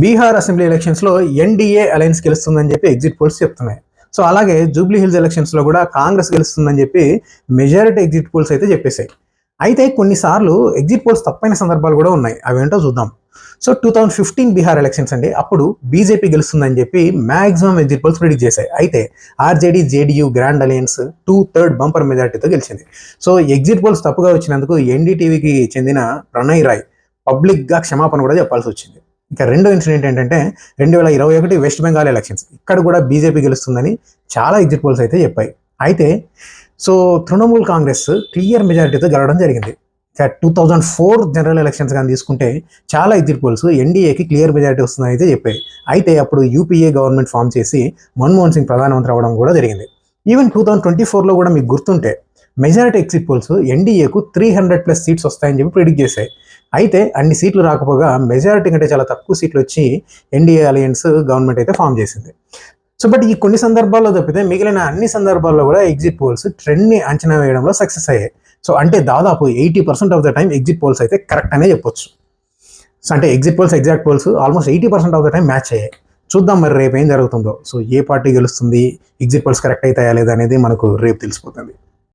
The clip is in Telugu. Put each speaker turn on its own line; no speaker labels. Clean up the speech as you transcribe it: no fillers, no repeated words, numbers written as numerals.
బీహార్ అసెంబ్లీ ఎలక్షన్స్లో ఎన్డీఏ అలయన్స్ గెలుస్తుందని చెప్పి ఎగ్జిట్ పోల్స్ చెప్తున్నాయి. సో అలాగే జూబ్లీ హిల్స్ ఎలక్షన్స్లో కూడా కాంగ్రెస్ గెలుస్తుందని చెప్పి మెజారిటీ ఎగ్జిట్ పోల్స్ అయితే చెప్పేశాయి. అయితే కొన్నిసార్లు ఎగ్జిట్ పోల్స్ తప్పైన సందర్భాలు కూడా ఉన్నాయి. అవేంటో చూద్దాం. సో 2015 బీహార్ ఎలక్షన్స్ అండి. అప్పుడు బీజేపీ గెలుస్తుందని చెప్పి మ్యాక్సిమం ఎగ్జిట్ పోల్స్ ప్రిడిక్ట్ చేశాయి. అయితే RJD JDU grand alliance 2/3 bumper మెజారిటీతో గెలిచింది. సో ఎగ్జిట్ పోల్స్ తప్పుగా వచ్చినందుకు ఎన్డీటీవీకి చెందిన ప్రణయ్ రాయ్ పబ్లిక్గా క్షమాపణ కూడా చెప్పాల్సి వచ్చింది. ఇక రెండో ఇన్సిడెంట్ ఏంటంటే 2021 వెస్ట్ బెంగాల్ ఎలక్షన్స్. ఇక్కడ కూడా బీజేపీ గెలుస్తుందని చాలా ఎగ్జిట్ పోల్స్ అయితే చెప్పాయి. అయితే సో తృణమూల్ కాంగ్రెస్ క్లియర్ మెజారిటీతో గెలవడం జరిగింది. ఇక 2004 జనరల్ ఎలక్షన్స్ కానీ తీసుకుంటే చాలా ఎగ్జిట్ పోల్స్ ఎన్డీఏకి క్లియర్ మెజారిటీ వస్తుందని అయితే చెప్పాయి. అయితే అప్పుడు యూపీఏ గవర్నమెంట్ ఫామ్ చేసి మన్మోహన్ సింగ్ ప్రధానమంత్రి అవ్వడం కూడా జరిగింది. ఈవెన్ 2024లో కూడా మీకు గుర్తుంటే మెజారిటీ ఎగ్జిట్ పోల్స్ ఎన్డీఏకు 300+ సీట్స్ వస్తాయని చెప్పి ప్రిడిక్ట్ చేశాయి. అయితే అన్ని సీట్లు రాకపోగా మెజారిటీ కంటే చాలా తక్కువ సీట్లు వచ్చి ఎన్డీఏ అలయన్స్ గవర్నమెంట్ అయితే ఫామ్ చేసింది. సో బట్ ఈ కొన్ని సందర్భాల్లో తప్పితే మిగిలిన అన్ని సందర్భాల్లో కూడా ఎగ్జిట్ పోల్స్ ట్రెండ్ని అంచనా వేయడంలో సక్సెస్ అయ్యాయి. సో అంటే దాదాపు 80% of the time exit polls అయితే కరెక్ట్ అనే చెప్పొచ్చు. సో అంటే exit polls exact poles almost 80% of the time match అయ్యాయి. చూద్దాం మరి రేపు ఏం జరుగుతుందో. సో ఏ పార్టీ గెలుస్తుంది, ఎగ్జిట్ పోల్స్ కరెక్ట్ అవుతాయా లేదా అనేది మనకు రేపు తెలిసిపోతుంది.